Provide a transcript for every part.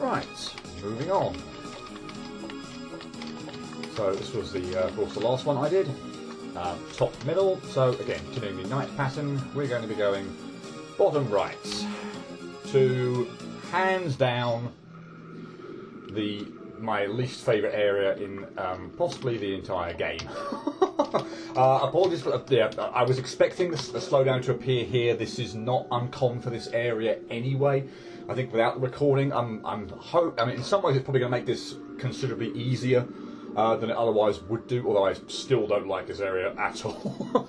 Right, moving on. So this was of course, the last one I did. Top middle. So again, continuing the night pattern, we're going to be going bottom right to hands down my least favourite area in possibly the entire game. Apologies for I was expecting the slowdown to appear here. This is not uncommon for this area anyway. I think without the recording, I mean, in some ways, it's probably going to make this considerably easier than it otherwise would do. Although I still don't like this area at all.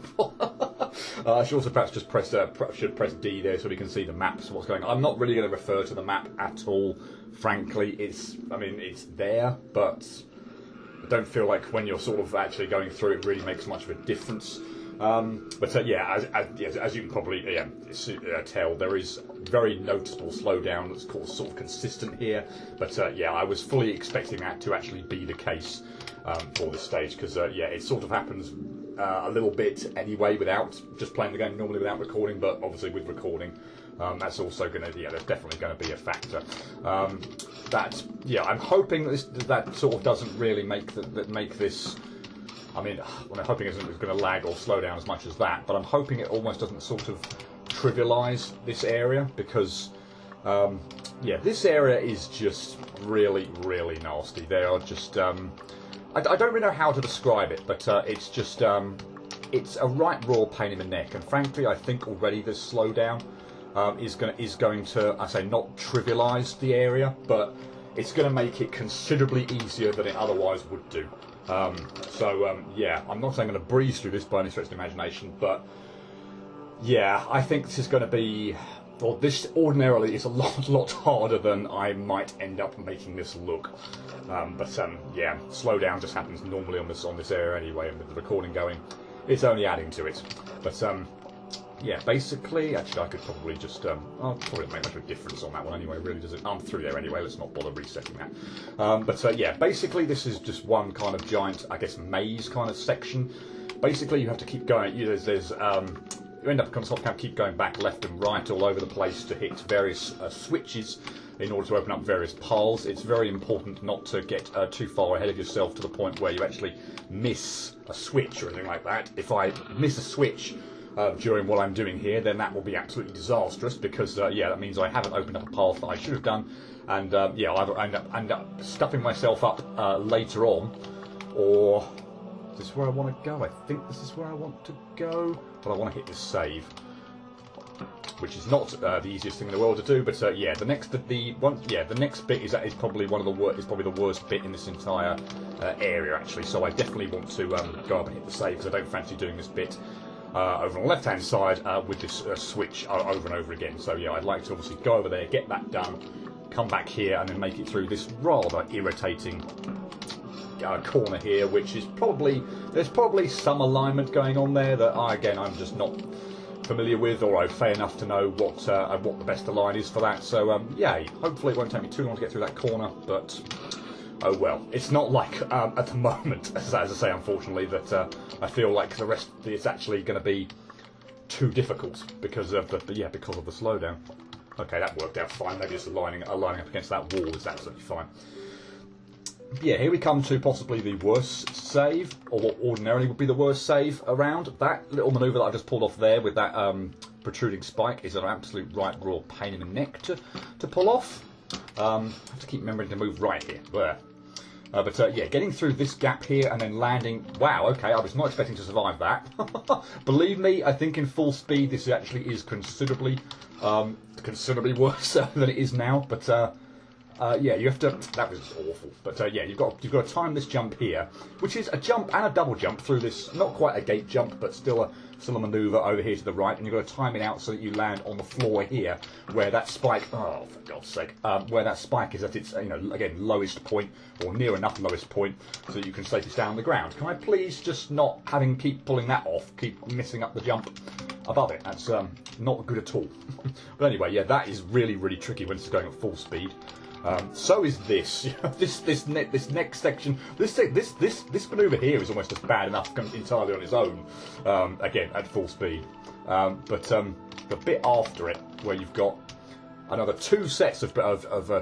I should also perhaps just press D there so we can see the maps. What's going on? I'm not really going to refer to the map at all. Frankly, it's there, but I don't feel like when you're sort of actually going through it really makes much of a difference. Yeah, as you can probably tell, there is very noticeable slowdown that's sort of consistent here. But yeah, I was fully expecting that to actually be the case for this stage, because yeah, it sort of happens a little bit anyway without just playing the game normally without recording. But obviously with recording, that's also going to there's definitely going to be a factor. I'm hoping that sort of doesn't really make this. I mean, what I'm hoping isn't going to lag or slow down as much as that, but I'm hoping it almost doesn't sort of trivialise this area, because, yeah, this area is just really, really nasty. They are just, I don't really know how to describe it, but it's just, it's a right raw pain in the neck, and frankly, I think already this slowdown is going to, I say, not trivialise the area, but it's going to make it considerably easier than it otherwise would do. Yeah, I'm not saying I'm going to breeze through this by any stretch of the imagination, but yeah, I think this is going to be, well, this ordinarily is a lot harder than I might end up making this look. Yeah, slowdown just happens normally on this area anyway, and with the recording going, it's only adding to it. But yeah, basically, actually, I could probably just, I'll probably make much of a difference on that one anyway, really, does it? I'm through there anyway, let's not bother resetting that. Yeah, basically, this is just one kind of giant, I guess, maze kind of section. Basically, you have to keep going, you end up kind of keep going back left and right all over the place to hit various switches in order to open up various paths. It's very important not to get too far ahead of yourself to the point where you actually miss a switch or anything like that. If I miss a switch during what I'm doing here, then that will be absolutely disastrous, because yeah, that means I haven't opened up a path that I should have done, and yeah, I'll either end up stuffing myself up later on, or is this where I want to go? I think this is where I want to go, but I want to hit this save, which is not the easiest thing in the world to do. But yeah, the next bit is probably the worst bit in this entire area actually. So I definitely want to go up and hit the save, because I don't fancy doing this bit over on the left-hand side with this switch over and over again. So yeah, I'd like to obviously go over there, get that done, come back here, and then make it through this rather irritating corner here, which is there's probably some alignment going on there that I'm just not familiar with, or I'm fair enough to know what the best align is for that. So yeah, hopefully it won't take me too long to get through that corner, but oh well. It's not like at the moment, as I say, unfortunately, that I feel like the rest it's actually going to be too difficult because of the slowdown. Okay, that worked out fine. Maybe just aligning up against that wall is absolutely fine. Yeah, here we come to possibly the worst save, or what ordinarily would be the worst save around. That little manoeuvre that I just pulled off there with that protruding spike is an absolute right raw pain in the neck to pull off. I have to keep remembering to move right here. There. Yeah, getting through this gap here and then landing. Wow, okay, I was not expecting to survive that. Believe me, I think in full speed this actually is considerably worse than it is now. But yeah, you have to. That was awful. But yeah, you've got to time this jump here, which is a jump and a double jump through this. Not quite a gate jump, but still a manoeuvre over here to the right, and you've got to time it out so that you land on the floor here, where that spike. Oh, for God's sake! Where that spike is at its again lowest point, or near enough lowest point, so that you can safely stay on the ground. Can I please just not keep pulling that off, keep messing up the jump above it? That's not good at all. But anyway, yeah, that is really, really tricky when it's going at full speed. So is this. this next section. This manoeuvre here is almost just bad enough entirely on its own. Again, at full speed. But the bit after it, where you've got another 2 sets of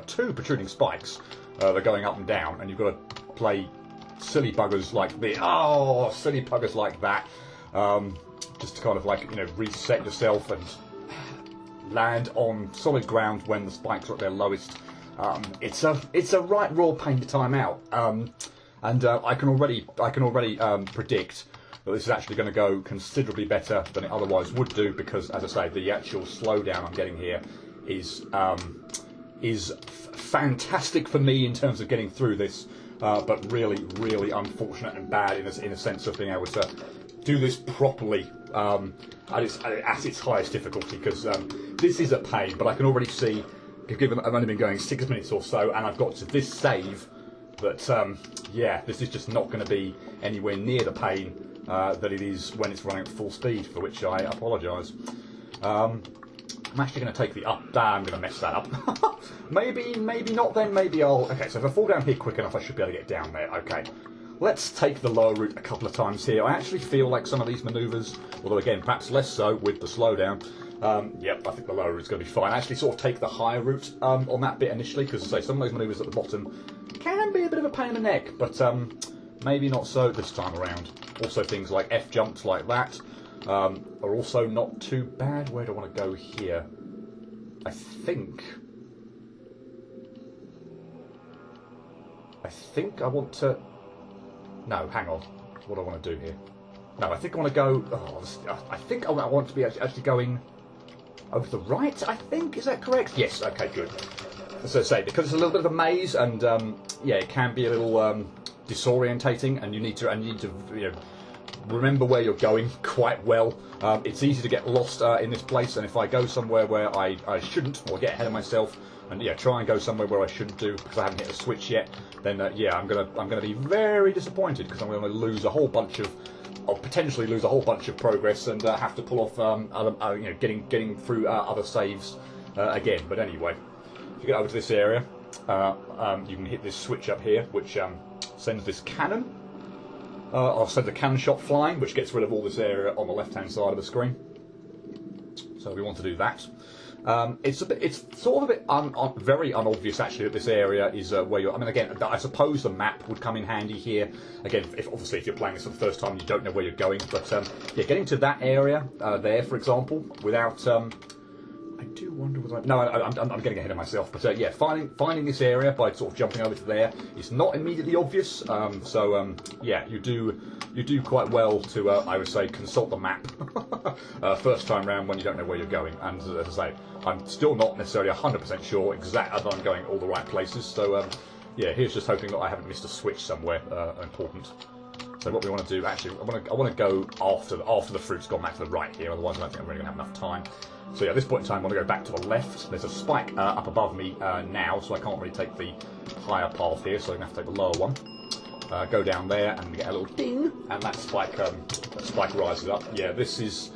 2 protruding spikes that are going up and down, and you've got to play silly buggers like this. Oh, silly buggers like that. Just to kind of like, you know, reset yourself and land on solid ground when the spikes are at their lowest. It's a right raw pain to time out. And I can already predict that this is actually going to go considerably better than it otherwise would do, because, as I say, the actual slowdown I'm getting here is fantastic for me in terms of getting through this, but really, really unfortunate and bad in a sense of being able to do this properly at its highest difficulty, because this is a pain. But I can already see, given I've only been going 6 minutes or so, and I've got to this save, that yeah, this is just not going to be anywhere near the pain that it is when it's running at full speed, for which I apologise. I'm actually going to take the up. I'm going to mess that up. maybe not then, maybe I'll... Okay, so if I fall down here quick enough, I should be able to get down there. Okay. Let's take the lower route a couple of times here. I actually feel like some of these manoeuvres, although again, perhaps less so with the slowdown. Yep, I think the lower route's going to be fine. I actually sort of take the higher route on that bit initially, because, as I say, some of those manoeuvres at the bottom can be a bit of a pain in the neck, but maybe not so this time around. Also, things like F jumps like that are also not too bad. Where do I want to go here? I think I want to... No, hang on. What do I want to do here? No, I think I want to go... Oh, I think I want to be actually going over to the right, I think. Is that correct? Yes, okay, good. As I say, because it's a little bit of a maze, and yeah, it can be a little disorientating, and you need to you know, remember where you're going quite well. It's easy to get lost in this place, and if I go somewhere where I shouldn't, or get ahead of myself, and yeah, try and go somewhere where I shouldn't do because I haven't hit the switch yet, then yeah, I'm gonna be very disappointed, because I'm going to lose a whole bunch of, or potentially lose a whole bunch of progress, and have to pull off other, you know, getting through other saves again. But anyway, if you get over to this area, you can hit this switch up here, which sends this cannon. I'll send the cannon shot flying, which gets rid of all this area on the left-hand side of the screen. So we want to do that. It's sort of a bit very unobvious actually that this area is where you're. I mean, again, I suppose the map would come in handy here. Again, obviously if you're playing this for the first time, you don't know where you're going. But yeah, getting to that area there, for example, without. I do wonder whether I'm getting ahead of myself. But yeah, finding this area by sort of jumping over to there is not immediately obvious. Yeah, you do quite well to I would say consult the map first time round when you don't know where you're going. And as I say, I'm still not necessarily 100% sure exactly that I'm going all the right places. So yeah, here's just hoping that I haven't missed a switch somewhere important. So what we want to do, actually, I want to go after the fruit's gone back to the right here. Otherwise, I don't think I'm really going to have enough time. So yeah, at this point in time, I want to go back to the left. There's a spike up above me now, so I can't really take the higher path here. So I'm going to have to take the lower one. Go down there, and we get a little ding, and that spike rises up. Yeah, this is.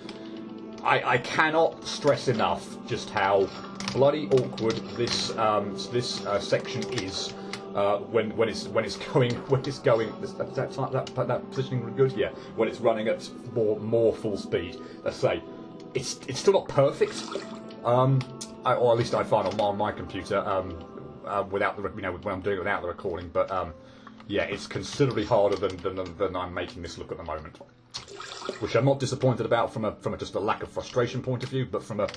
I cannot stress enough just how bloody awkward this section is. When it's going that positioning good, yeah. When it's running at more full speed, let's say, it's still not perfect. Or at least I find on my computer without the when I'm doing it without the recording. But yeah, it's considerably harder than I'm making this look at the moment. Which I'm not disappointed about from just a lack of frustration point of view, but from a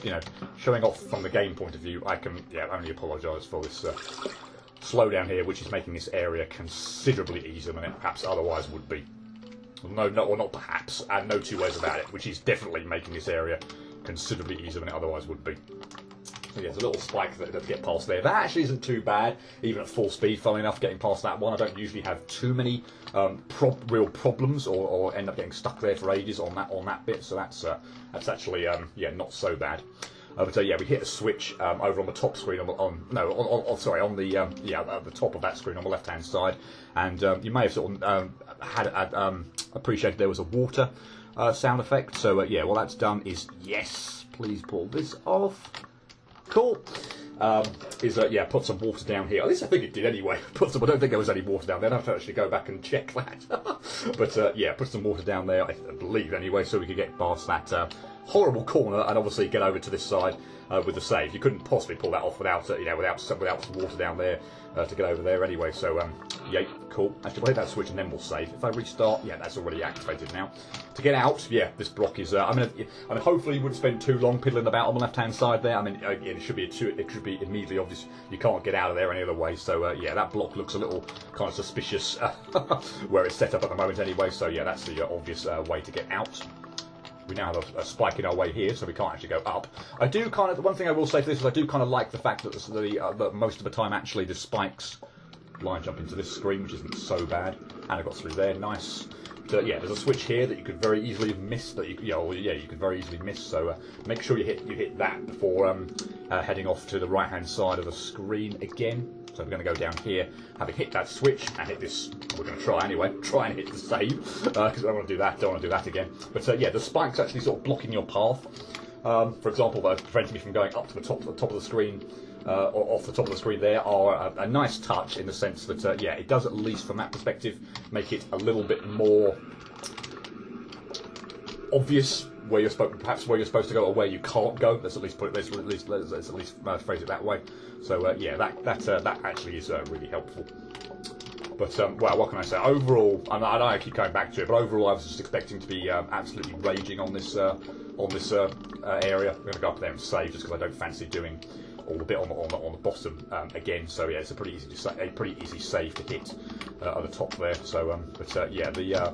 showing off from the game point of view, I can only apologise for this. Slowdown here, which is making this area considerably easier than it perhaps otherwise would be. Or not perhaps, and no two ways about it, which is definitely making this area considerably easier than it otherwise would be. So yeah, there's a little spike that does get past there. That actually isn't too bad, even at full speed, funnily enough, getting past that one. I don't usually have too many real problems or end up getting stuck there for ages on that bit, so that's actually yeah, not so bad. But yeah, we hit a switch over on the top screen at the top of that screen on the left-hand side, and you may have sort of appreciated there was a water sound effect. So yeah, what that's done is yes, please pull this off. Cool. Yeah, put some water down here. At least I think it did anyway. I don't think there was any water down there. I'd have to actually go back and check that. But yeah, put some water down there, I believe anyway, so we could get past that horrible corner and obviously get over to this side with the save. You couldn't possibly pull that off without without some water down there to get over there anyway. So yeah, cool. Actually, we'll hit that switch and then we'll save. If I restart, yeah, that's already activated now. To get out, yeah, this block is. I mean, hopefully you wouldn't spend too long piddling about on the left-hand side there. I mean, it should be immediately obvious you can't get out of there any other way. So yeah, that block looks a little kind of suspicious where it's set up at the moment anyway. So yeah, that's the obvious way to get out. We now have a spike in our way here, so we can't actually go up. I do kind of, the one thing I will say for this is I do kind of like the fact that that most of the time actually the spikes line jump into this screen, which isn't so bad. And I got through there, nice. But, yeah, there's a switch here that you could very easily miss. You could very easily miss. So make sure you hit that before heading off to the right-hand side of the screen again. So we're going to go down here, having hit that switch and hit this. We're going to try anyway. Try and hit the save because I don't want to do that. Don't want to do that again. But yeah, the spikes actually sort of blocking your path. For example, preventing me from going up to the top of the screen. Or off the top of the screen there are a nice touch in the sense that yeah, it does at least from that perspective make it a little bit more obvious where you're supposed to go or where you can't go. Let's at least put it. Let's at least phrase it that way. So yeah, that actually is really helpful. But well, what can I say? Overall, I know I keep going back to it, but overall, I was just expecting to be absolutely raging on this area. I'm going to go up there and save just because I don't fancy doing all the bit on the bottom again. So yeah, it's a pretty easy save to hit at the top there. So but yeah,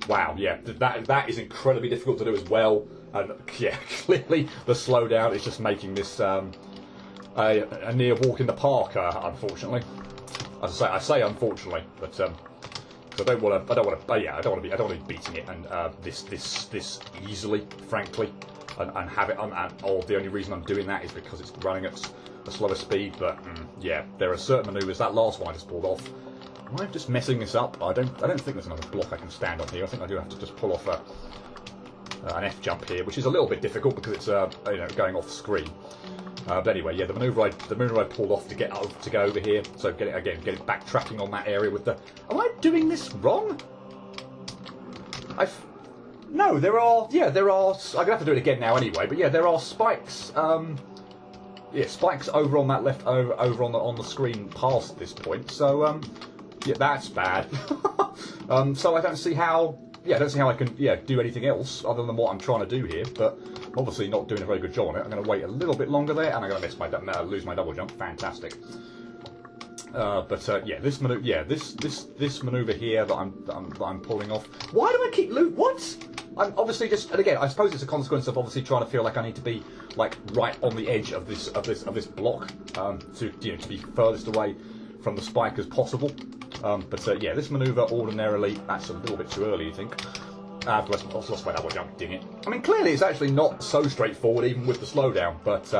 wow, yeah, that is incredibly difficult to do as well. And yeah, clearly the slowdown is just making this a near walk in the park. Unfortunately, as I say unfortunately, but I don't want to be beating it and this easily, frankly. And have it on, or the only reason I'm doing that is because it's running at a slower speed. But yeah, there are certain manoeuvres. That last one I just pulled off. Am I just messing this up? I don't think there's another block I can stand on here. I think I do have to just pull off an F jump here, which is a little bit difficult because it's going off screen. But anyway, yeah, the manoeuvre I pulled off to get over here. So get it backtracking on that area with the. Am I doing this wrong? No, there are. I'm gonna have to do it again now anyway. But yeah, there are spikes. Yeah, spikes over on that left over on the screen past this point. So yeah, that's bad. So I don't see how. Yeah, I don't see how I can do anything else other than what I'm trying to do here. But obviously not doing a very good job on it. I'm going to wait a little bit longer there, and I'm going to lose my double jump. Fantastic. But yeah, this maneuver here that I'm pulling off. Why do I keep what? I'm obviously and again, I suppose it's a consequence of obviously trying to feel like I need to be like right on the edge of this block to be furthest away from the spike as possible. But yeah, this maneuver ordinarily that's a little bit too early, you think? I've lost my double jump, ding it. I mean, clearly it's actually not so straightforward even with the slowdown, but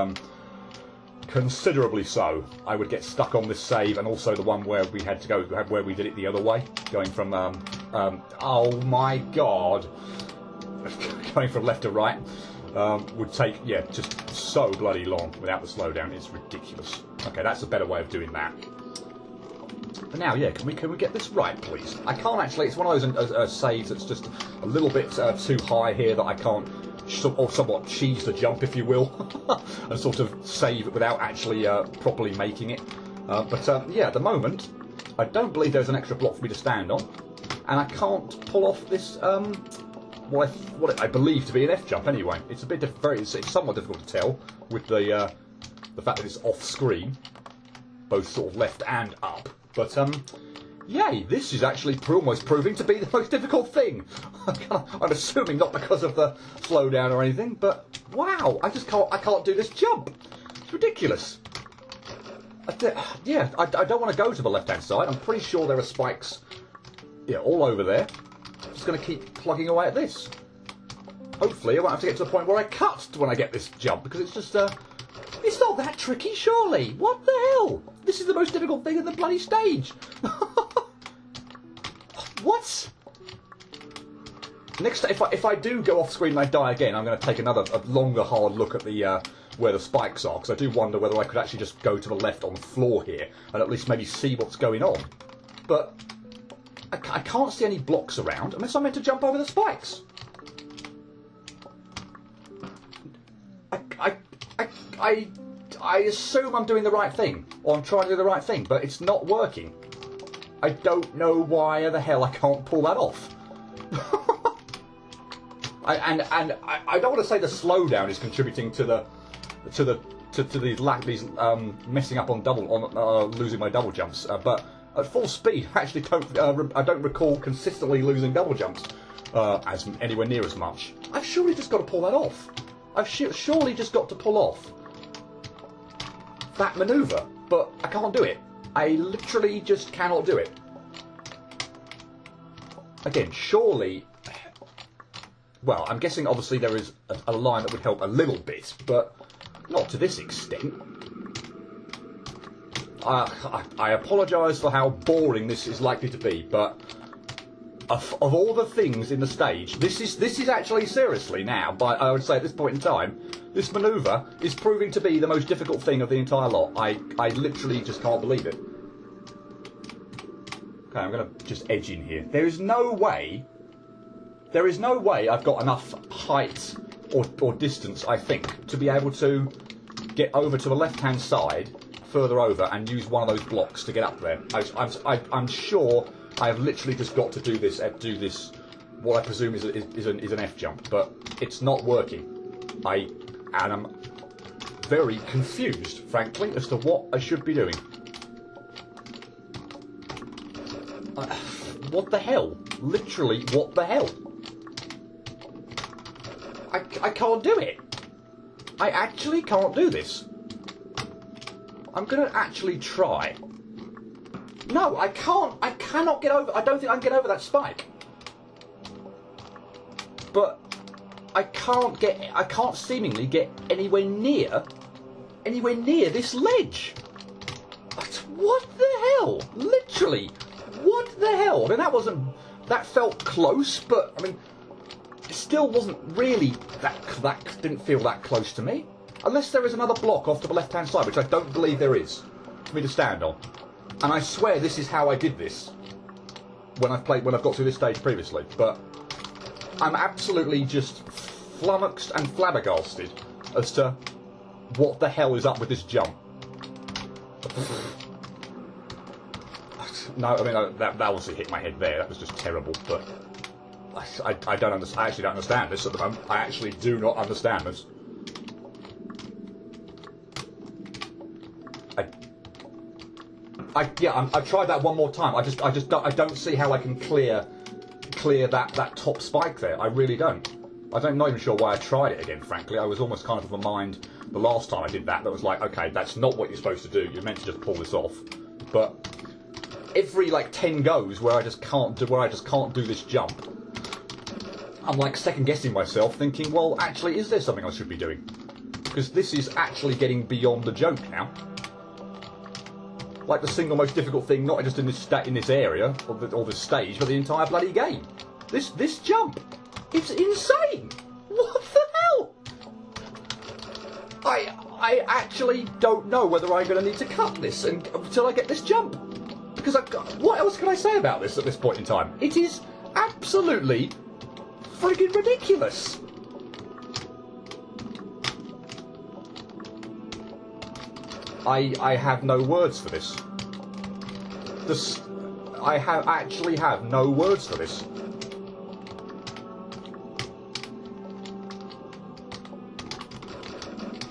considerably so. I would get stuck on this save and also the one where we had to go where we did it the other way, going from oh my god. Going from left to right would take just so bloody long without the slowdown. It's ridiculous. Okay, that's a better way of doing that. But now, yeah, can we get this right, please? I can't actually. It's one of those saves that's just a little bit too high here that I can't somewhat cheese the jump, if you will, and sort of save it without actually properly making it. But yeah, at the moment, I don't believe there's an extra block for me to stand on, and I can't pull off this. What I believe to be an F jump anyway. It's a bit it's somewhat difficult to tell with the fact that it's off screen, both sort of left and up. But yay, this is actually almost proving to be the most difficult thing. I'm assuming not because of the slowdown or anything, but wow, I can't do this jump. It's ridiculous. Yeah, I don't want to go to the left-hand side. I'm pretty sure there are spikes, all over there. I'm just going to keep plugging away at this. Hopefully, I won't have to get to the point where I cut when I get this jump, because it's just, it's not that tricky, surely. What the hell? This is the most difficult thing in the bloody stage. What? Next, if I do go off screen and I die again, I'm going to take a longer hard look at the where the spikes are, because I do wonder whether I could actually just go to the left on the floor here and at least maybe see what's going on. But I can't see any blocks around unless I'm meant to jump over the spikes. I assume I'm doing the right thing, or I'm trying to do the right thing, but it's not working. I don't know why the hell I can't pull that off. I don't want to say the slowdown is contributing to these messing up on losing my double jumps, but at full speed, I actually I don't recall consistently losing double jumps as anywhere near as much. I've surely just got to pull that off. I've surely just got to pull off that manoeuvre, but I can't do it. I literally just cannot do it. Again, surely. Well, I'm guessing obviously there is a line that would help a little bit, but not to this extent. I apologise for how boring this is likely to be, but of all the things in the stage, this is actually seriously now, I would say at this point in time, this manoeuvre is proving to be the most difficult thing of the entire lot. I literally just can't believe it. Okay, I'm going to just edge in here. There is no way I've got enough height or distance, I think, to be able to get over to the left-hand side, further over, and use one of those blocks to get up there. I'm sure I have literally just got to do this, what I presume is an F jump, but it's not working. And I'm very confused, frankly, as to what I should be doing. What the hell? Literally, what the hell? I can't do it. I actually can't do this. I'm going to actually try. No, I can't. I cannot get over. I don't think I can get over that spike. But I can't seemingly get anywhere near this ledge. What the hell? Literally, what the hell? I mean, that felt close, but I mean, it still wasn't really that didn't feel that close to me. Unless there is another block off to the left-hand side, which I don't believe there is, for me to stand on. And I swear this is how I did this when I've got through this stage previously. But I'm absolutely just flummoxed and flabbergasted as to what the hell is up with this jump. No, I mean that obviously hit my head there. That was just terrible. But I actually don't understand this at the moment. I actually do not understand this. I've tried that one more time. I don't see how I can clear that top spike there. I really don't. I'm not even sure why I tried it again, frankly. I was almost kind of of a mind the last time I did that was like, okay, that's not what you're supposed to do. You're meant to just pull this off. But every like 10 goes where I just can't do this jump, I'm like second guessing myself, thinking, well, actually, is there something I should be doing? Because this is actually getting beyond the joke now. Like the single most difficult thing, not just in this area or this stage, but the entire bloody game. This jump, it's insane. What the hell? I actually don't know whether I'm going to need to cut this until I get this jump, because what else can I say about this at this point in time? It is absolutely friggin' ridiculous. I have no words for this. I actually have no words for this.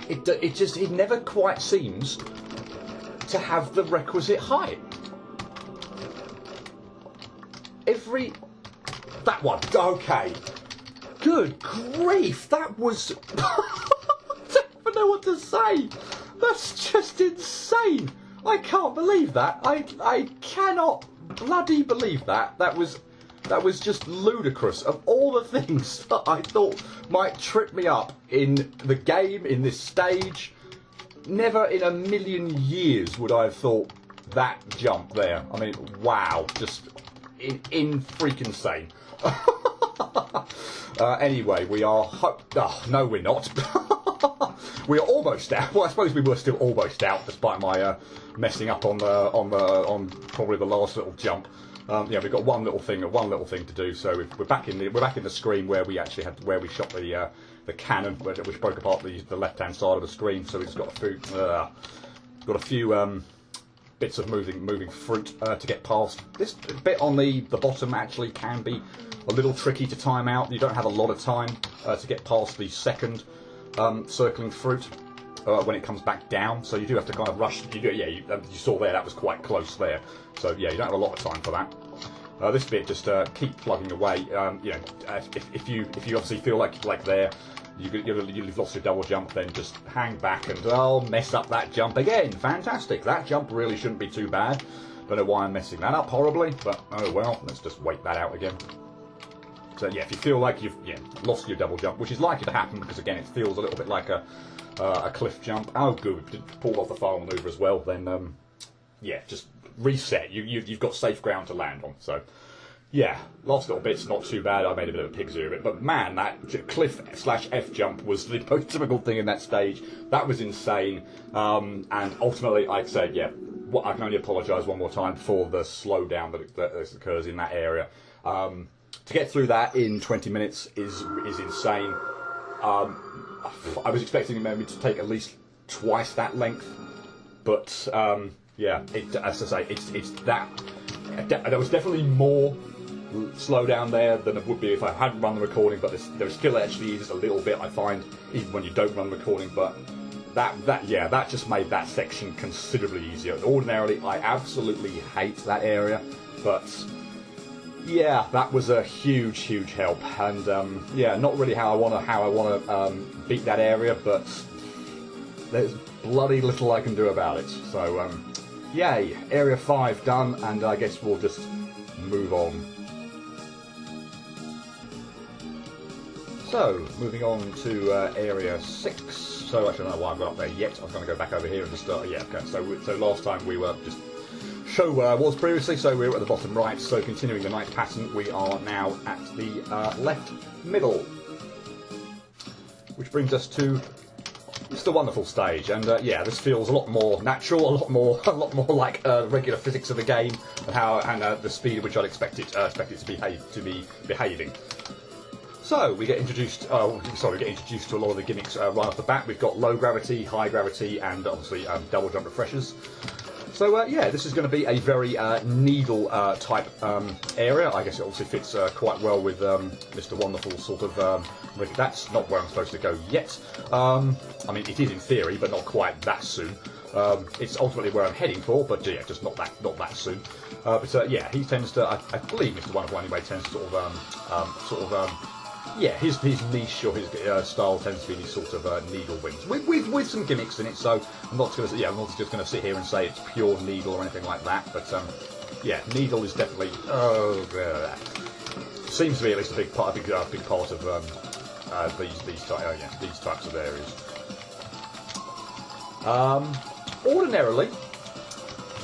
It never quite seems to have the requisite height. That one, okay. Good grief, that was... I don't even know what to say. That's just insane. I can't believe that. I cannot bloody believe that. That was just ludicrous. Of all the things that I thought might trip me up in the game, in this stage, never in a million years would I have thought that jump there. I mean, wow, just in freaking insane. Anyway, we are... Oh, no, we're not. We are almost out. Well, I suppose we were still almost out, despite my messing up on probably the last little jump. Yeah, we've got one little thing to do. So we're back in the screen where we actually had shot the the cannon, which broke apart the left-hand side of the screen. So we just got a few bits of moving fruit to get past. This bit on the bottom actually can be a little tricky to time out. You don't have a lot of time to get past the second circling fruit when it comes back down. So you do have to kind of rush. You saw there that was quite close there. So yeah, you don't have a lot of time for that. This bit just keep plugging away. If you obviously feel like there. You've lost your double jump, then just hang back and mess up that jump again. Fantastic. That jump really shouldn't be too bad. Don't know why I'm messing that up horribly, but oh well, let's just wait that out again. So yeah, if you feel like you've lost your double jump, which is likely to happen because again it feels a little bit like a cliff jump. Oh good, pulled off the final maneuver as well. Then just reset. You've got safe ground to land on. So. Yeah, last little bit's not too bad. I made a bit of a pig's ear of it, but man, that cliff/F jump was the most difficult thing in that stage. That was insane, and ultimately, I'd say, I can only apologise one more time for the slowdown that occurs in that area. To get through that in 20 minutes is insane. I was expecting it maybe to take at least twice that length, but as I say, it's that. There was definitely more slow down there than it would be if I hadn't run the recording, but there still actually is a little bit I find even when you don't run the recording, but that just made that section considerably easier. Ordinarily I absolutely hate that area, but yeah, that was a huge help, and not really how I want to beat that area, but there's bloody little I can do about it. So yay, area 5 done, and I guess we'll just move on. So, moving on to area 6. So, I don't know why I've got up there yet. I was going to go back over here and just start. Yeah, okay. So last time we were just show where I was previously. So we were at the bottom right. So continuing the night pattern, we are now at the left middle, which brings us to just a wonderful stage. And this feels a lot more natural, a lot more like regular physics of the game, and the speed at which I'd expect it to be behaving. So we get introduced. To a lot of the gimmicks right off the bat. We've got low gravity, high gravity, and obviously double jump refreshers. So this is going to be a very needle type area. I guess it obviously fits quite well with Mr. Wonderful sort of. That's not where I'm supposed to go yet. I mean, it is in theory, but not quite that soon. It's ultimately where I'm heading for, but just not that soon. He tends to. I believe Mr. Wonderful anyway tends to his niche or his style tends to be these sort of needle wings with some gimmicks in it. So I'm not just going to sit here and say it's pure needle or anything like that. But needle is definitely seems to be at least a big part of these types of areas. Ordinarily.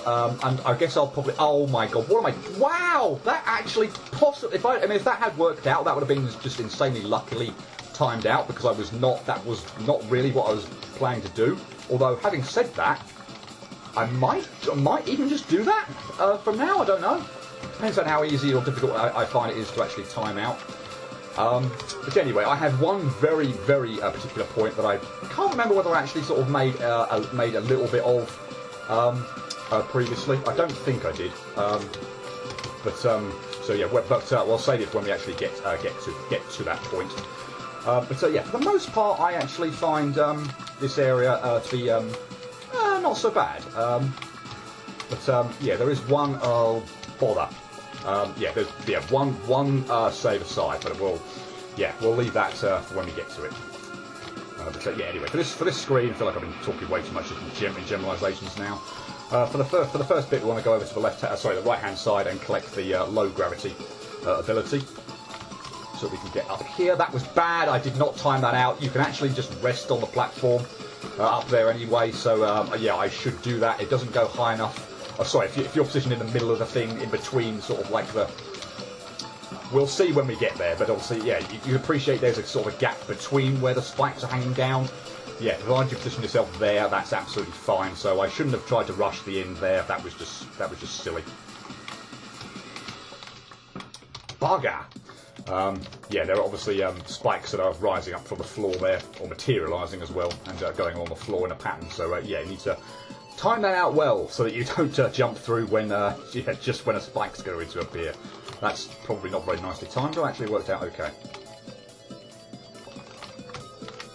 And I guess I'll probably. Oh my god! What am I? Wow! That actually possibly. If that had worked out, that would have been just insanely luckily timed out because that was not really what I was planning to do. Although having said that, I might even just do that from now. I don't know. Depends on how easy or difficult I find it is to actually time out. But anyway, I had one very particular point that I can't remember whether I actually sort of made a little bit of. Previously, I don't think I did, we'll save it when we actually get to that point. For the most part, I actually find this area to be not so bad. There is one bother. There's one save aside, but we'll leave that for when we get to it. Anyway, for this screen, I feel like I've been talking way too much in generalisations now. For the first bit, we want to go over to the the right-hand side and collect the low gravity ability, so we can get up here. That was bad. I did not time that out. You can actually just rest on the platform up there anyway. So I should do that. It doesn't go high enough. If you're positioned in the middle of the thing, in between, sort of like the. We'll see when we get there, but obviously, you appreciate there's a sort of a gap between where the spikes are hanging down. Provided you position yourself there, that's absolutely fine. So I shouldn't have tried to rush the end there. That was just silly. Bugger. Yeah, there are obviously spikes that are rising up from the floor there, or materialising as well, and going along the floor in a pattern. So yeah, you need to time that out well so that you don't jump through when yeah, just when a spike's going to appear. That's probably not very nicely timed, but actually worked out okay.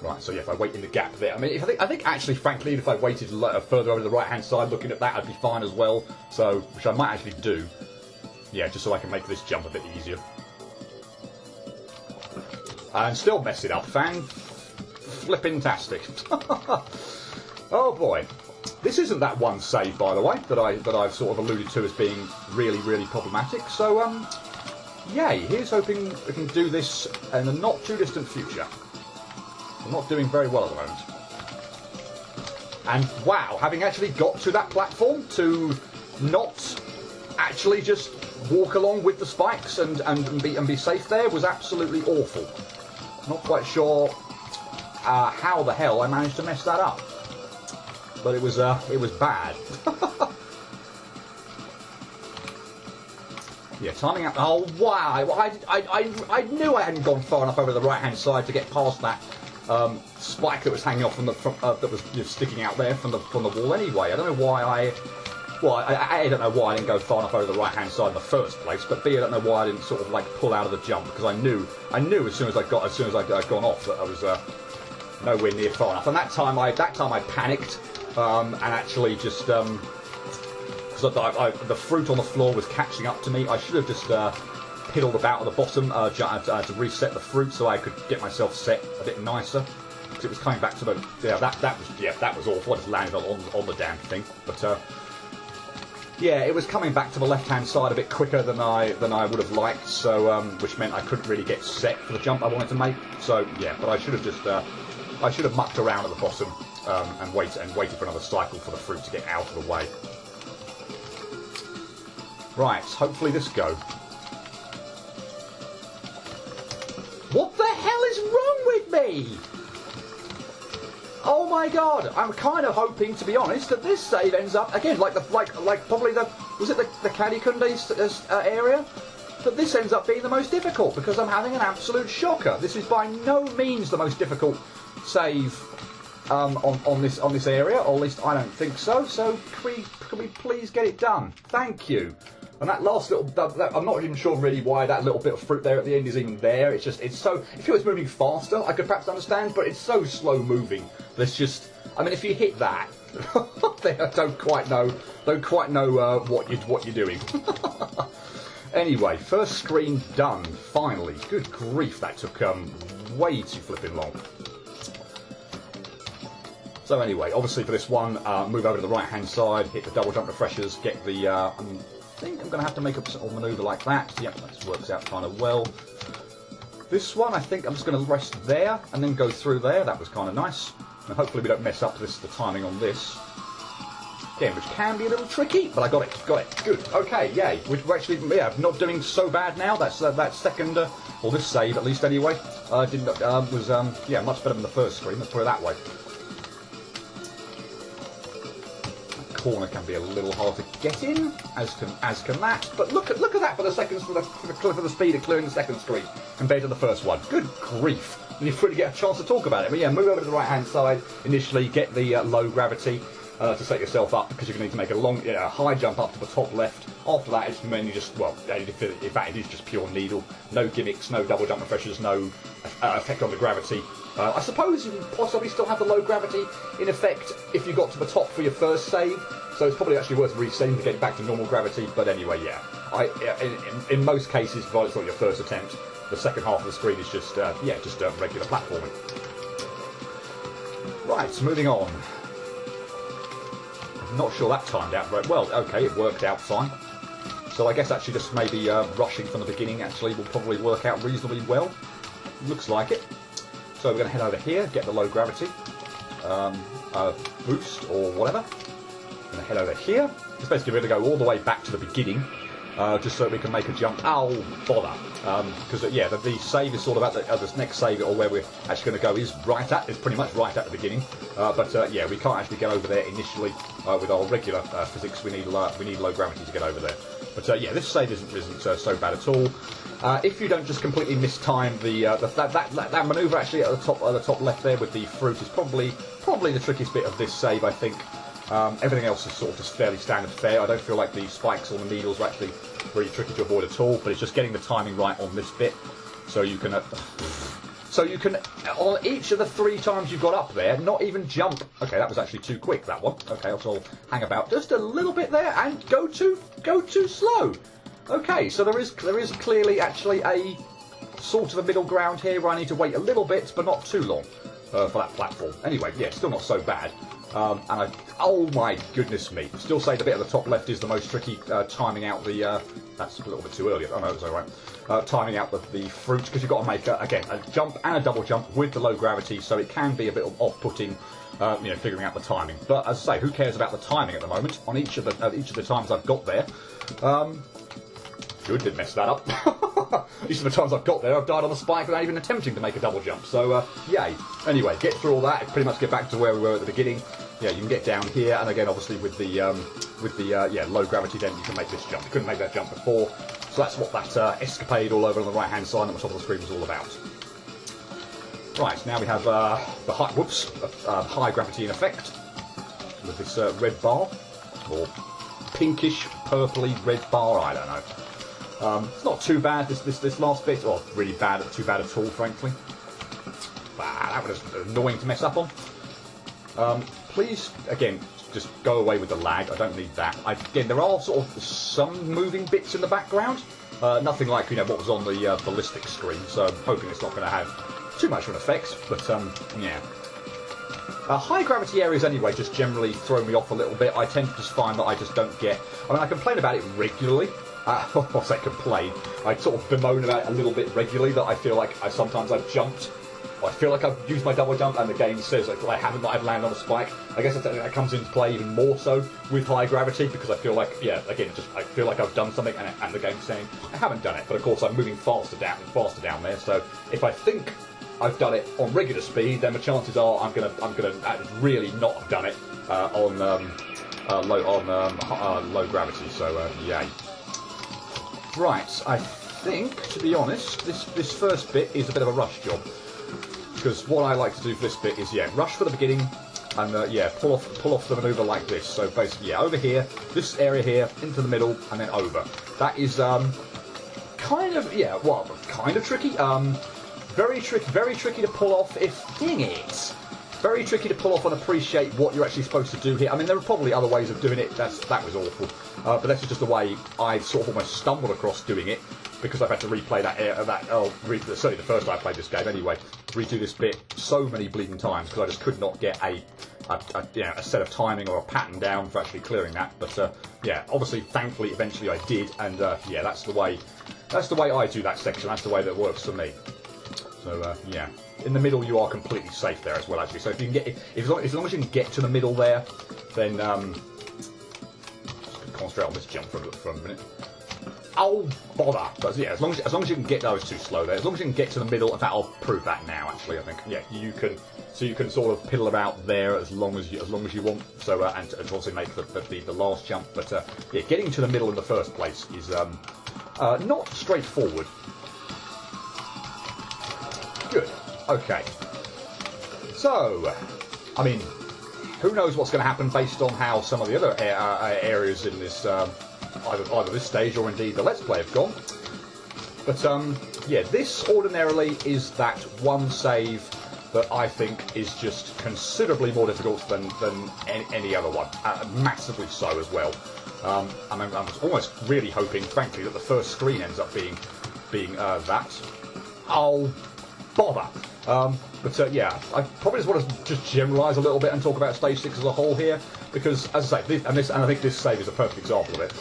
Right, so yeah, if I wait in the gap there, I mean, I think actually, frankly, if I waited further over to the right-hand side, looking at that, I'd be fine as well. So, which I might actually do. Yeah, just so I can make this jump a bit easier. And still mess it up, fan. Flippin-tastic. Oh boy. This isn't that one save, by the way, that I've sort of alluded to as being really, really problematic. So, yay, here's hoping we can do this in the not too distant future. I'm not doing very well at the moment. And wow, having actually got to that platform to not actually just walk along with the spikes and be safe there was absolutely awful. Not quite sure how the hell I managed to mess that up. But it was bad. Yeah, timing out. Oh wow! I knew I hadn't gone far enough over the right-hand side to get past that spike that was hanging off from the that was sticking out there from the wall. Anyway, I don't know why I don't know why I didn't go far enough over the right-hand side in the first place. But B, I don't know why I didn't sort of like pull out of the jump, because I knew as soon as I'd gone off that I was nowhere near far enough. And that time I panicked. And actually just because the fruit on the floor was catching up to me, I should have just piddled about at the bottom to reset the fruit so I could get myself set a bit nicer. Because it was coming back to the that was awful. I just landed on the damn thing. But yeah, it was coming back to the left-hand side a bit quicker than I would have liked. So which meant I couldn't really get set for the jump I wanted to make. So yeah, but I should have just I should have mucked around at the bottom. And waited for another cycle for the fruit to get out of the way. Right, hopefully this go. What the hell is wrong with me? Oh my god! I'm kind of hoping, to be honest, that this save ends up again like probably the Caddy Kunde area. That this ends up being the most difficult because I'm having an absolute shocker. This is by no means the most difficult save. On this area, or at least I don't think so. So can we please get it done? Thank you. And that last little, I'm not even sure really why that little bit of fruit there at the end is even there. It's so. If it was moving faster, I could perhaps understand, but it's so slow moving. There's just, I mean, if you hit that, I don't quite know what you're doing. Anyway, first screen done. Finally, good grief, that took way too flipping long. So anyway, obviously for this one, move over to the right-hand side, hit the double jump refreshers, get the... I think I'm going to have to make a little manoeuvre like that. Yep, that works out kind of well. This one, I think I'm just going to rest there and then go through there. That was kind of nice. And hopefully we don't mess up the timing on this. Again, which can be a little tricky, but I got it. Good. Okay, yay. We're actually, yeah, not doing so bad now. That's that second, or this save at least anyway, was much better than the first screen. Let's put it that way. Corner can be a little hard to get in, as can that. But look at that for the seconds for the speed of clearing the second screen compared to the first one. Good grief! And you really get a chance to talk about it. But yeah, move over to the right-hand side initially. Get the low gravity to set yourself up because you're going to need to make a high jump up to the top left. After that, it's mainly just in fact, it is just pure needle. No gimmicks, no double jump refreshers, no effect on the gravity. I suppose you possibly still have the low gravity in effect if you got to the top for your first save, so it's probably actually worth resaving to get back to normal gravity, but anyway, yeah. In most cases, provided it's not your first attempt, the second half of the screen is just regular platforming. Right, moving on. I'm not sure that timed out very well. Okay, it worked out fine. So I guess actually just maybe rushing from the beginning actually will probably work out reasonably well. Looks like it. So we're going to head over here, get the low gravity boost or whatever. Going to head over here. Just basically we're going to go all the way back to the beginning, just so we can make a jump. Oh, bother! Because the save is sort of at this next save, or where we're actually going to go is pretty much right at the beginning. But we can't actually get over there initially with our regular physics. We need low gravity to get over there. But this save isn't so bad at all. If you don't just completely mistime that manoeuvre actually at the top left there with the fruit is probably the trickiest bit of this save, I think. Everything else is sort of just fairly standard fare. I don't feel like the spikes or the needles are actually really tricky to avoid at all, but it's just getting the timing right on this bit. So you can on each of the 3 times you've got up there, not even jump. Okay, that was actually too quick, that one. Okay, I'll hang about just a little bit there and go too slow. Okay, so there is clearly actually a sort of a middle ground here where I need to wait a little bit, but not too long for that platform. Anyway, yeah, still not so bad. Oh my goodness me! Still say the bit at the top left is the most tricky. Timing out the that's a little bit too early. Oh no, it's all right. Timing out the fruit, because you've got to make again a jump and a double jump with the low gravity, so it can be a bit off-putting. Figuring out the timing. But as I say, who cares about the timing at the moment? On each of the times I've got there. Good, didn't mess that up. Each of the times I've got there, I've died on the spike without even attempting to make a double jump. So, yay. Anyway, get through all that, pretty much get back to where we were at the beginning. Yeah, you can get down here, and again, obviously, with the low gravity, then you can make this jump. You couldn't make that jump before, so that's what that escapade all over on the right-hand side on the top of the screen was all about. Right, now we have the high gravity in effect with this red bar, or pinkish, purpley red bar, I don't know. It's not too bad, this last bit, or really bad, too bad at all, frankly. That was annoying to mess up on. Please, again, just go away with the lag, I don't need that. Again, there are sort of some moving bits in the background, nothing like, what was on the ballistic screen, so I'm hoping it's not going to have too much of an effect, but, yeah. High gravity areas anyway just generally throw me off a little bit. I tend to just find that I just don't get... I mean, I complain about it regularly. I'll say complain. I sort of bemoan about it a little bit regularly, that I feel like sometimes I've jumped, or I feel like I've used my double jump and the game says that I haven't, that I've landed on a spike. I guess that comes into play even more so with high gravity, because I feel like, yeah, again, I feel like I've done something and the game's saying I haven't done it. But of course I'm moving faster down there, so if I think I've done it on regular speed, then the chances are I'm gonna really not have done it on low gravity. So yay. Right, I think, to be honest, this first bit is a bit of a rush job, because what I like to do for this bit is rush for the beginning, and pull off the manoeuvre like this. So basically, over here, this area here, into the middle, and then over. That is kind of tricky. Very tricky to pull off. Very tricky to pull off and appreciate what you're actually supposed to do here. I mean, there are probably other ways of doing it. That was awful. But that's just the way I sort of almost stumbled across doing it, because I've had to replay certainly the first time I played this game anyway, redo this bit so many bleeding times, because I just could not get a set of timing or a pattern down for actually clearing that. But obviously, thankfully, eventually I did, and that's the way I do that section. That's the way that works for me. So in the middle you are completely safe there as well, actually. So if you can get, as long as you can get to the middle there, then just concentrate on this jump for a minute. Oh bother! But as long as you can get, that was too slow there. As long as you can get to the middle, in fact, I'll prove that now. Actually, I think you can. So you can sort of piddle about there as long as you want. So and to obviously make the last jump. But getting to the middle in the first place is not straightforward. Good. Okay. So, I mean, who knows what's going to happen based on how some of the other areas in this, either this stage or indeed the Let's Play have gone. But, this ordinarily is that one save that I think is just considerably more difficult than any other one. Massively so as well. I mean, I was almost really hoping, frankly, that the first screen ends up being that. Oh, bother. But I probably just want to just generalise a little bit and talk about Stage 6 as a whole here, because, as I say, and I think this save is a perfect example of it.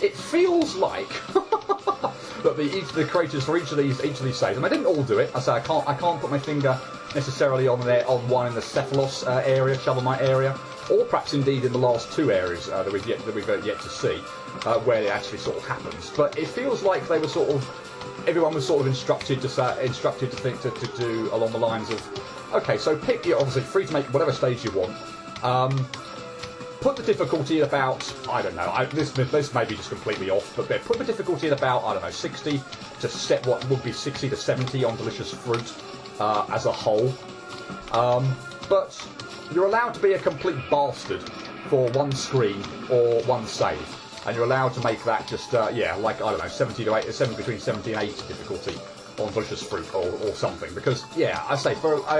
It feels like that the creators for each of these saves, and I didn't all do it. I say I can't put my finger necessarily on one in the Cephalos area, Shovel Knight area, or perhaps indeed in the last 2 areas that we've yet to see, where it actually sort of happens. But it feels like they were everyone was sort of instructed to think to do along the lines of, okay, so pick, you're obviously free to make whatever stage you want, put the difficulty at about, I don't know, this may be just completely off, but put the difficulty at about, I don't know, 60 to set what would be 60 to 70 on Delicious Fruit as a whole. But you're allowed to be a complete bastard for one screen or one save. And you're allowed to make that just, yeah, like, I don't know, 70 to 80, between 70 and 80 difficulty on Delicious Fruit or something. Because, yeah, I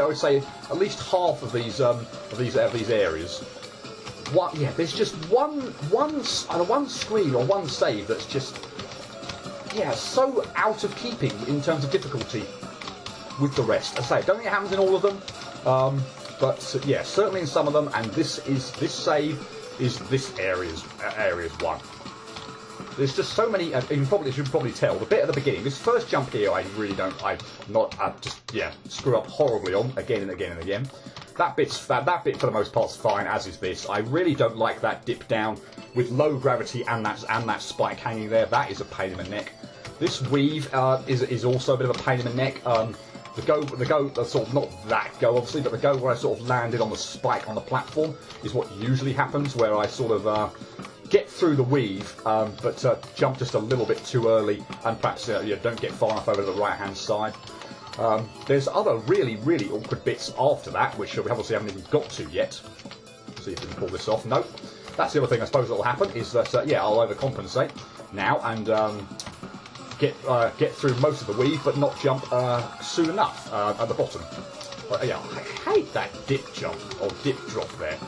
would say at least half of these areas, there's just one screen or one save that's just, yeah, so out of keeping in terms of difficulty with the rest. I don't think it happens in all of them, but yeah, certainly in some of them. And this save is this area's one. There's just so many. You should probably tell the bit at the beginning. This first jump here, I screw up horribly on again and again and again. That bit for the most part's fine, as is this. I really don't like that dip down with low gravity and that spike hanging there. That is a pain in the neck. This weave is also a bit of a pain in the neck. The go, sort of not that go obviously, but the go where I sort of landed on the spike on the platform is what usually happens, where I sort of get through the weave, but jump just a little bit too early, and perhaps don't get far enough over to the right-hand side. There's other really, really awkward bits after that, which we obviously haven't even got to yet. See if we can pull this off. Nope. That's the other thing I suppose that will happen, is that, I'll overcompensate now and get through most of the weave, but not jump soon enough at the bottom. But, yeah, I hate that dip jump, or dip drop there.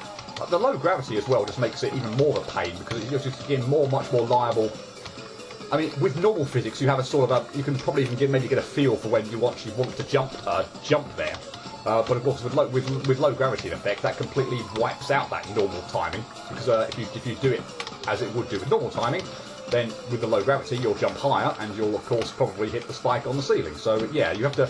The low gravity as well just makes it even more of a pain, because it's just, again, much more liable. I mean, with normal physics, you have a sort of you can probably even maybe get a feel for when you actually want to jump there. But of course, with low gravity in effect, that completely wipes out that normal timing, because if you do it as it would do with normal timing, then with the low gravity you'll jump higher, and you'll of course probably hit the spike on the ceiling. So yeah, you have to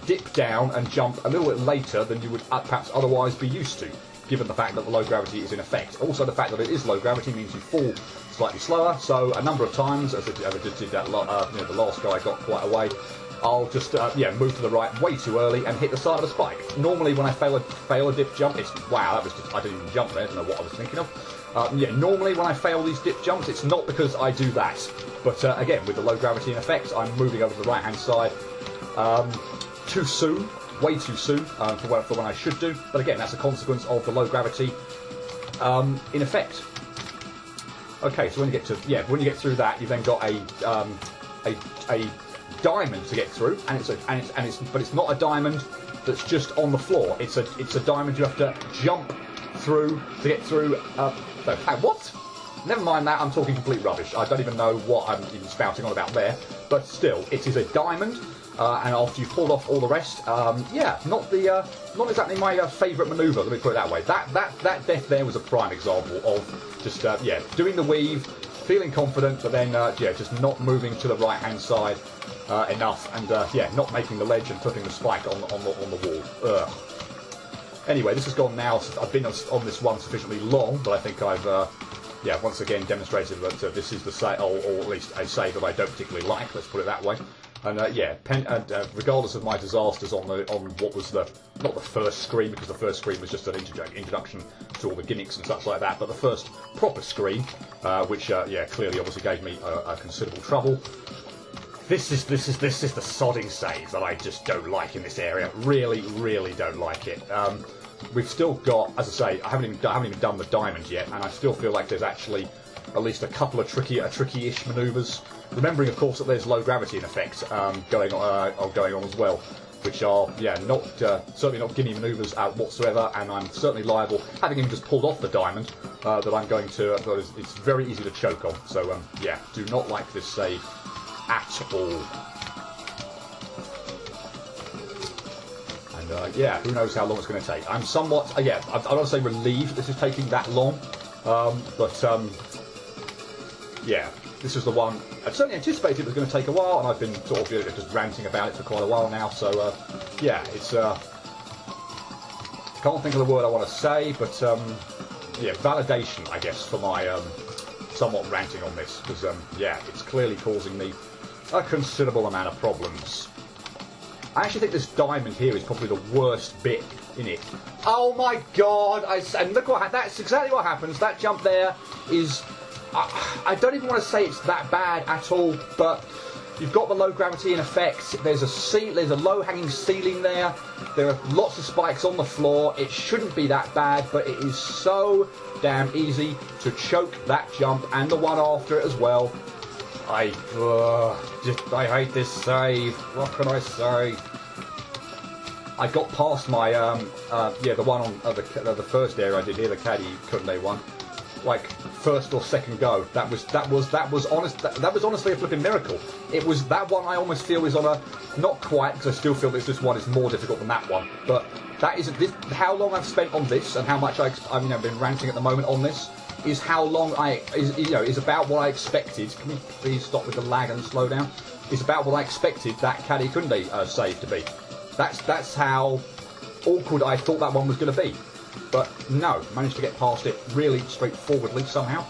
dip down and jump a little bit later than you would perhaps otherwise be used to, given the fact that the low gravity is in effect. Also, the fact that it is low gravity means you fall slightly slower. So a number of times, as I did that, the last guy got quite a way, I'll just move to the right way too early and hit the side of the spike. Normally, when I fail a dip jump, it's wow, I didn't even jump there. I don't know what I was thinking of. Normally when I fail these dip jumps, it's not because I do that, but again, with the low gravity in effect, I'm moving over to the right hand side too soon. Way too soon for when I should do, but again, that's a consequence of the low gravity in effect. Okay, so when you get through that, you've then got a diamond to get through, but it's not a diamond that's just on the floor. It's a diamond you have to jump through to get through. What? Never mind that. I'm talking complete rubbish. I don't even know what I'm even spouting on about there. But still, it is a diamond. And after you've pulled off all the rest, not exactly my favourite manoeuvre. Let me put it that way. That death there was a prime example of just doing the weave, feeling confident, but then just not moving to the right hand side enough, and not making the ledge and putting the spike on the wall. Ugh. Anyway, this has gone now. I've been on this one sufficiently long, but I think I've once again demonstrated that this is the save, or at least a save that I don't particularly like. Let's put it that way. And regardless of my disasters on what was not the first screen, because the first screen was just an introduction to all the gimmicks and such like that, but the first proper screen, which clearly obviously gave me a considerable trouble. This is the sodding save that I just don't like in this area. Really, really don't like it. We've still got, as I say, I haven't even done the diamond yet, and I still feel like there's actually at least a couple of tricky-ish manoeuvres. Remembering, of course, that there's low gravity in effect going on as well, which are certainly not gimme manoeuvres whatsoever, and I'm certainly liable, having even just pulled off the diamond, that I'm going to. It's very easy to choke on. So do not like this save at all. And who knows how long it's going to take. I'm somewhat, I don't want to say relieved this is taking that long, this is the one I certainly anticipated it was going to take a while, and I've been sort of just ranting about it for quite a while now. So it's can't think of the word I want to say, but validation, I guess, for my somewhat ranting on this, because it's clearly causing me a considerable amount of problems. I actually think this diamond here is probably the worst bit in it. Oh my god! And look what that's exactly what happens. That jump there is. I don't even want to say it's that bad at all, but you've got the low gravity in effect. There's a low hanging ceiling there. There are lots of spikes on the floor. It shouldn't be that bad, but it is so damn easy to choke that jump and the one after it as well. I hate this save. What can I say? I got past my the one on the first area I did here, the Caddy Kunde one, like first or second go. That was honestly a flipping miracle. It was that one I almost feel is on a not quite, because I still feel that this one is more difficult than that one. But that is how long I've spent on this and how much I've been ranting at the moment on this. Is how long is about what I expected. Can we please stop with the lag and slow down? Is about what I expected that Caddy Kunde save to be. That's how awkward I thought that one was going to be. But no, managed to get past it really straightforwardly somehow.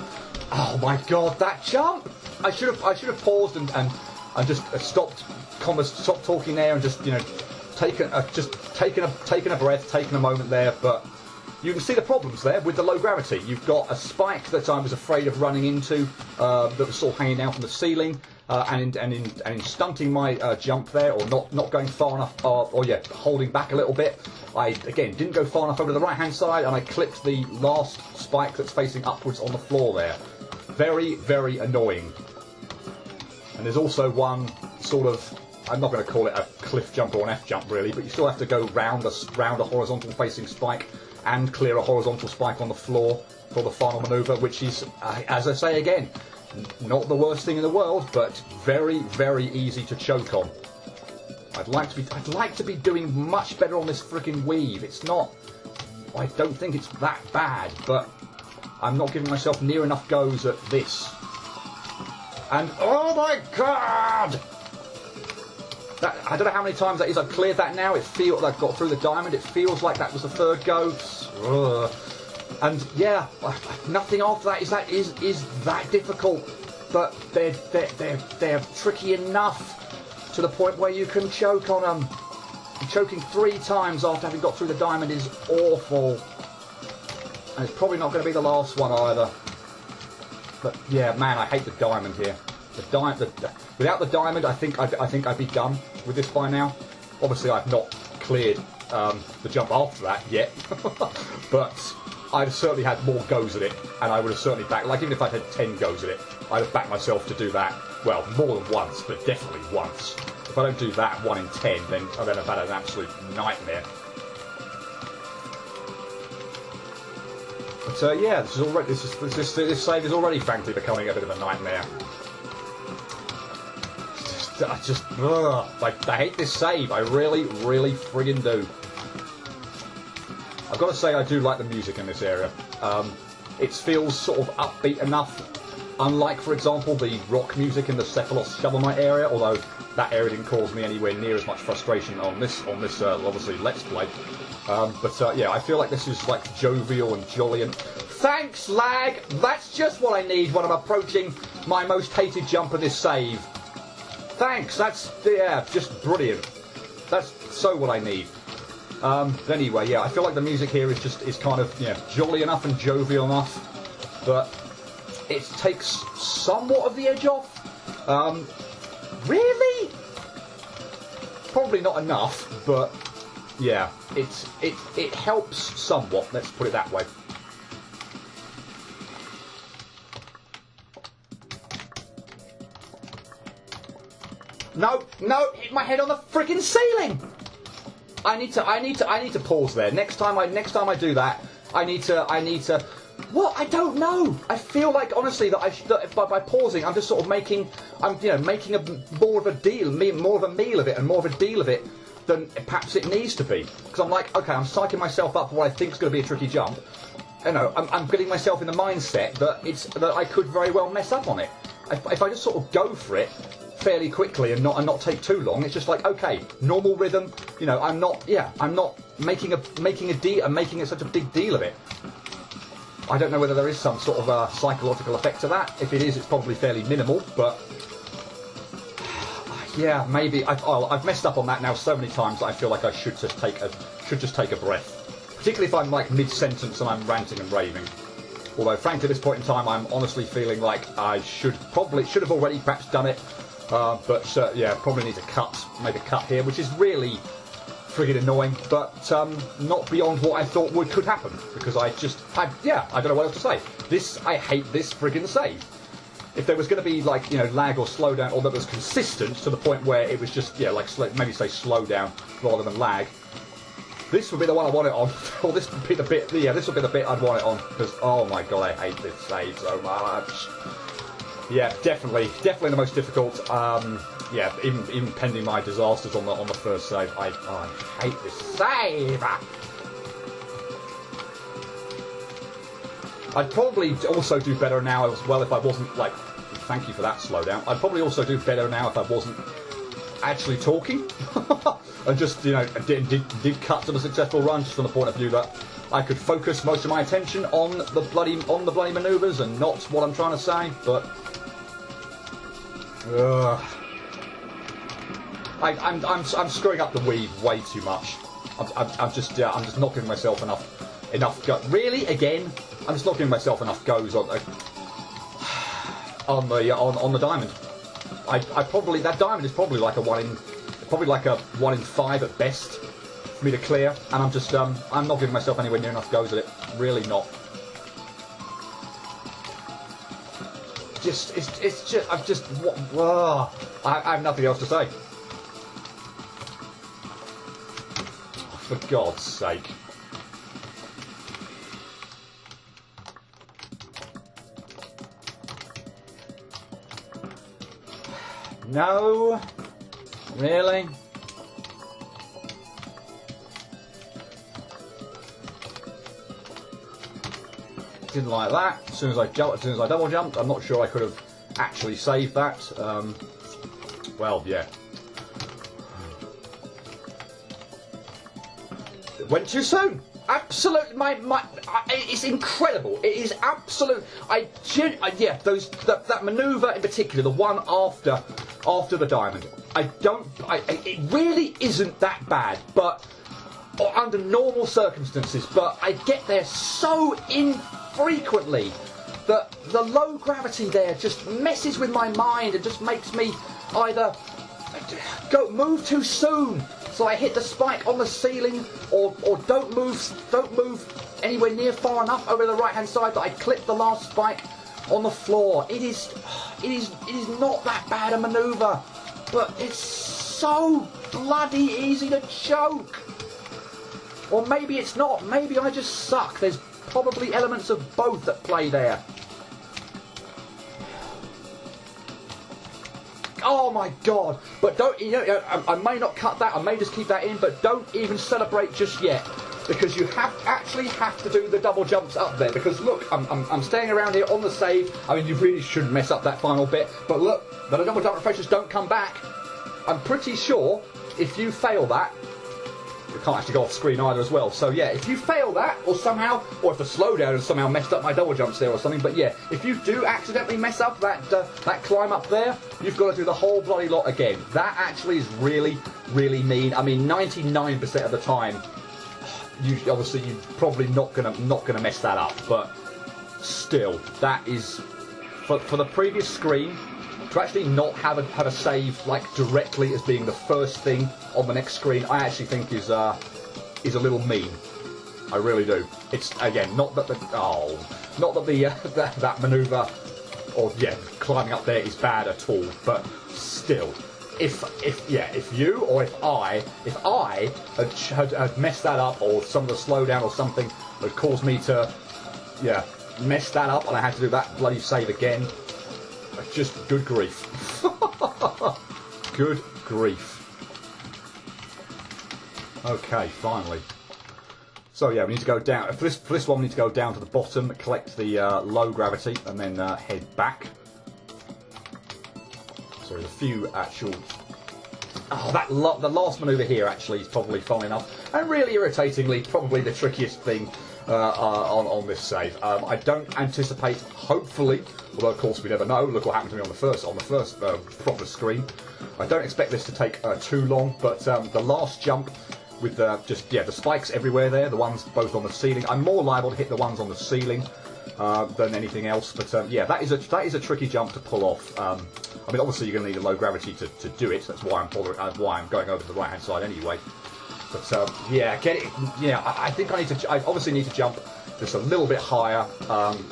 Oh my god, that jump! I should have paused and just stopped talking there and just taken a breath, taken a moment there, but. You can see the problems there with the low gravity. You've got a spike that I was afraid of running into that was sort of hanging down from the ceiling and in stunting my jump there, or not going far enough, holding back a little bit. I again didn't go far enough over to the right hand side, and I clipped the last spike that's facing upwards on the floor there. Very, very annoying. And there's also one sort of, I'm not going to call it a cliff jump or an F jump really, but you still have to go round a horizontal facing spike and clear a horizontal spike on the floor for the final manoeuvre, which is, as I say again, not the worst thing in the world, but very, very easy to choke on. I'd like to be doing much better on this freaking weave. It's not. I don't think it's that bad, but I'm not giving myself near enough goes at this. And oh my god! I don't know how many times that is. I've cleared that now. It feels like I've got through the diamond. It feels like that was the third go. Ugh. And yeah, nothing after that is that difficult. But they're tricky enough to the point where you can choke on them. Choking 3 times after having got through the diamond is awful. And it's probably not going to be the last one either. But yeah, man, I hate the diamond here. Without the diamond, I think I'd be done with this by now. Obviously, I've not cleared the jump after that yet, but I'd certainly had more goes at it, and I would have certainly backed. Like even if I'd had 10 goes at it, I'd have backed myself to do that. Well, more than once, but definitely once. If I don't do that 1 in 10, then I've had an absolute nightmare. But yeah, this save is already frankly becoming a bit of a nightmare. I hate this save. I really, really friggin' do. I've got to say I do like the music in this area. It feels sort of upbeat enough, unlike, for example, the rock music in the Cephalos Shovel Knight area, although that area didn't cause me anywhere near as much frustration on this obviously Let's Play. Yeah, I feel like this is like jovial and jolly and... Thanks, lag! That's just what I need when I'm approaching my most hated jump of this save. Thanks, that's, yeah, just brilliant. That's so what I need. Anyway, yeah, I feel like the music here is kind of, jolly enough and jovial enough, but it takes somewhat of the edge off. Really? Probably not enough, but yeah, it helps somewhat, let's put it that way. No, hit my head on the freaking ceiling. I need to pause there. Next time I do that, I need to. What? I don't know. I feel like honestly that by pausing, I'm just sort of making more of a meal of it and more of a deal of it than perhaps it needs to be. Because I'm like, okay, I'm psyching myself up for what I think is going to be a tricky jump. I'm getting myself in the mindset that I could very well mess up on it. If I just sort of go for it fairly quickly and not take too long, it's just like, okay, normal rhythm. I'm not making it such a big deal of it. I don't know whether there is some sort of a psychological effect to that. If it is, it's probably fairly minimal, but Yeah, maybe. I've messed up on that now so many times that I feel like I should just take a breath. Particularly if I'm like mid-sentence and I'm ranting and raving. Although, frankly, at this point in time, I'm honestly feeling like I should have already perhaps done it. But yeah, probably need to make a cut here, which is really friggin' annoying, but not beyond what I thought could happen, because I don't know what else to say. I hate this friggin' save. If there was going to be like, you know, lag or slowdown, or that was consistent to the point where it was just, yeah, like maybe say slowdown rather than lag, this would be the one I want it on. Or this would be the bit, yeah, this would be the bit I'd want it on, because oh my god, I hate this save so much. Yeah, definitely the most difficult. Yeah, even pending my disasters on the first save, I hate this save. I'd probably also do better now as well if I wasn't like. Thank you for that slowdown. I'd probably also do better now if I wasn't actually talking and just, you know, did cut to the successful run, just from the point of view that I could focus most of my attention on the bloody manoeuvres and not what I'm trying to say. But I'm screwing up the weave way too much. I'm just not giving myself enough go. Really, again, I'm just not giving myself enough goes on the diamond. That diamond is probably like a 1 in 5 at best for me to clear, and I'm not giving myself anywhere near enough goes at it. Really not. I have nothing else to say. For God's sake. No? Really? Didn't like that. As soon as I double jumped, I'm not sure I could have actually saved that. Well, yeah. It went too soon. Absolutely, it's incredible. It is absolute. Yeah, that manoeuvre in particular, the one after the diamond. It really isn't that bad, but under normal circumstances. But I get there so infrequently that the low gravity there just messes with my mind and just makes me either move too soon, so I hit the spike on the ceiling, or don't move anywhere near far enough over the right hand side that I clip the last spike on the floor. It is not that bad a manoeuvre, but it's so bloody easy to choke. Or maybe it's not. Maybe I just suck. There's probably elements of both at play there. Oh my god! But don't, I may not cut that, I may just keep that in, but don't even celebrate just yet, because you actually have to do the double jumps up there, because look, I'm staying around here on the save. I mean, you really shouldn't mess up that final bit, but look, the double jump refreshers don't come back. I'm pretty sure if you fail that, it can't actually go off screen either as well. So yeah, if you fail that, or if the slowdown has somehow messed up my double jumps there or something, but yeah, if you do accidentally mess up that climb up there, you've got to do the whole bloody lot again. That actually is really, really mean. I mean, 99% of the time, you're probably not gonna mess that up, but still, that is for the previous screen. To actually not have a save like directly as being the first thing on the next screen, I actually think is a little mean. I really do. It's again not that that manoeuvre or climbing up there is bad at all, but still, if I had messed that up, or some of the slowdown or something had caused me to mess that up, and I had to do that bloody save again. Just good grief. Good grief. Okay, finally. So yeah, we need to go down. For this one, we need to go down to the bottom, collect the low gravity, and then head back. So there's a few actual. Oh, the last manoeuvre here actually is probably fun enough, and really irritatingly, probably the trickiest thing on this save. I don't anticipate, hopefully, although of course we never know. Look what happened to me on the first proper screen. I don't expect this to take too long, but the last jump with the spikes everywhere there, the ones both on the ceiling. I'm more liable to hit the ones on the ceiling than anything else. But yeah, that is a tricky jump to pull off. I mean, obviously you're going to need a low gravity to do it. That's why I'm going over to the right hand side anyway. But yeah, get it. Yeah, I think I obviously need to jump just a little bit higher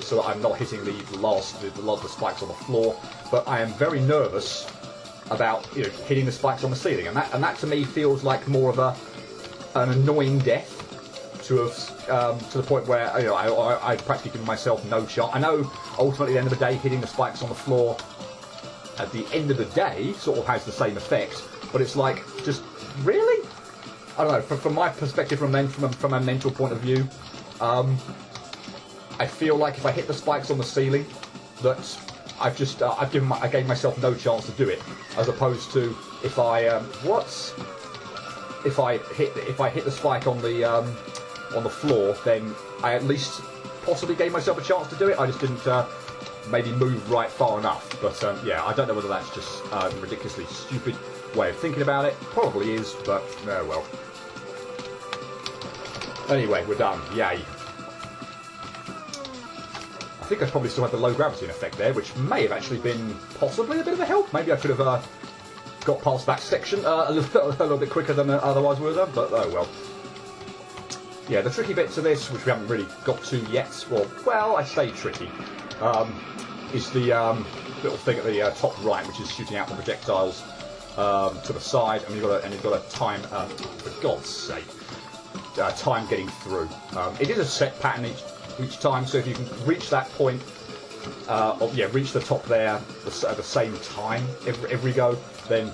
so that I'm not hitting the spikes on the floor. But I am very nervous about hitting the spikes on the ceiling, and that to me feels like more of an annoying death to the point where I practically give myself no chance. I know ultimately at the end of the day hitting the spikes on the floor at the end of the day sort of has the same effect, but it's like, just really, I don't know, from my perspective, from a mental point of view, I feel like if I hit the spikes on the ceiling, that I gave myself no chance to do it, as opposed to if I hit the spike on the floor, then I at least possibly gave myself a chance to do it. I just didn't maybe move right far enough. But yeah, I don't know whether that's just a ridiculously stupid way of thinking about it. Probably is, but well. Anyway, we're done. Yay. I think I probably still had the low gravity in effect there, which may have actually been possibly a bit of a help. Maybe I could have got past that section a little bit quicker than I otherwise would have done, but oh well. Yeah, the tricky bit to this, which we haven't really got to yet, well, I say tricky, is the little thing at the top right, which is shooting out the projectiles to the side, and you've got a time, for God's sake, time getting through. It is a set pattern each time, so if you can reach that point, reach the top there at the same time every go, then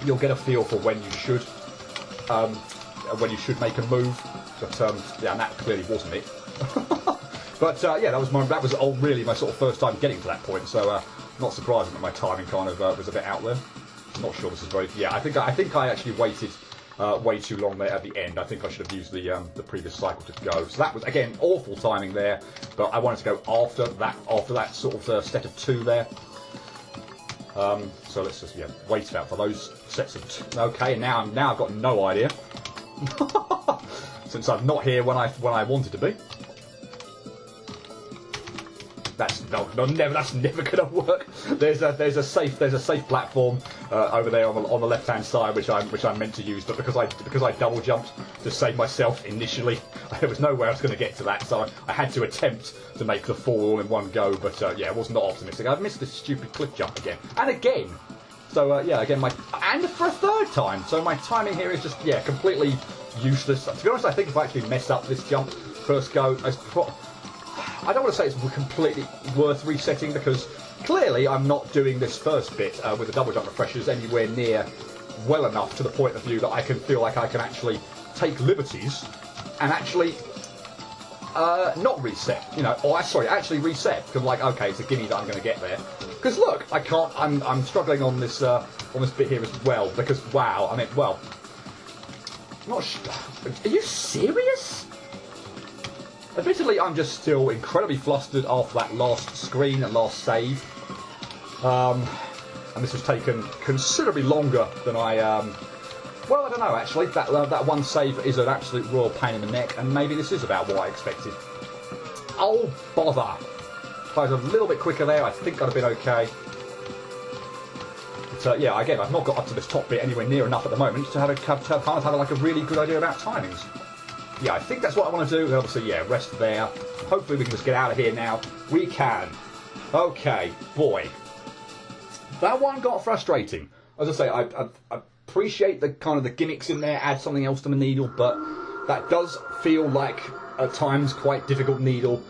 you'll get a feel for when you should make a move. But yeah, and that clearly wasn't it. But yeah, that was really my sort of first time getting to that point. So not surprising that my timing kind of was a bit out there. Not sure this is very. Yeah, I think I actually waited way too long there at the end. I think I should have used the previous cycle to go. So that was again awful timing there. But I wanted to go after that sort of set of two there. So let's just wait out for those sets of two. Okay, now I've got no idea. Since I'm not here when I wanted to be. That's never going to work. There's a safe platform over there on the left hand side which I'm meant to use, but because I double jumped to save myself initially, there was no way I was going to get to that, so I had to attempt to make the fall all in one go. But yeah, I was not optimistic. I've missed this stupid cliff jump again and again. So yeah, again and for a third time. So my timing here is just completely useless. To be honest, I think if I actually mess up this jump first go, I don't want to say it's completely worth resetting, because clearly I'm not doing this first bit with the double jump refreshers anywhere near well enough to the point of view that I can feel like I can actually take liberties and actually not reset. Actually reset. Because I'm like, okay, it's a gimme that I'm going to get there. Because look, I can't. I'm struggling on this bit here as well. Because wow, are you serious? Admittedly, I'm just still incredibly flustered after that last screen and last save. And this has taken considerably longer than I don't know actually. That one save is an absolute royal pain in the neck, and maybe this is about what I expected. Oh, bother. If I was a little bit quicker there, I think I'd have been okay. But yeah, again, I've not got up to this top bit anywhere near enough at the moment to have like a really good idea about timings. Yeah, I think that's what I want to do. Obviously, yeah, rest there. Hopefully we can just get out of here now. We can. Okay, boy. That one got frustrating. As I say, I appreciate the kind of the gimmicks in there, add something else to the needle, but that does feel like, at times, quite difficult needle.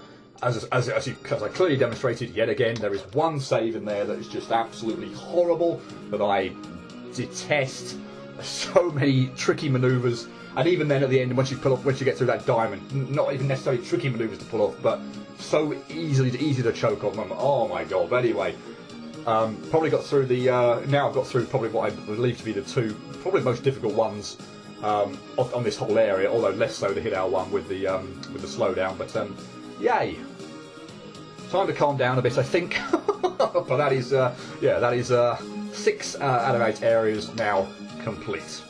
As I clearly demonstrated, yet again, there is one save in there that is just absolutely horrible, that I detest. So many tricky manoeuvres. And even then, at the end, once you get through that diamond, not even necessarily tricky manoeuvres to pull off, but so easy to choke on. Oh my god! But anyway, probably got through now I've got through probably what I believe to be the two probably most difficult ones on this whole area, although less so the Hiddow one with the slowdown. But yay! Time to calm down a bit, I think. But that is 6 out of 8 areas now complete.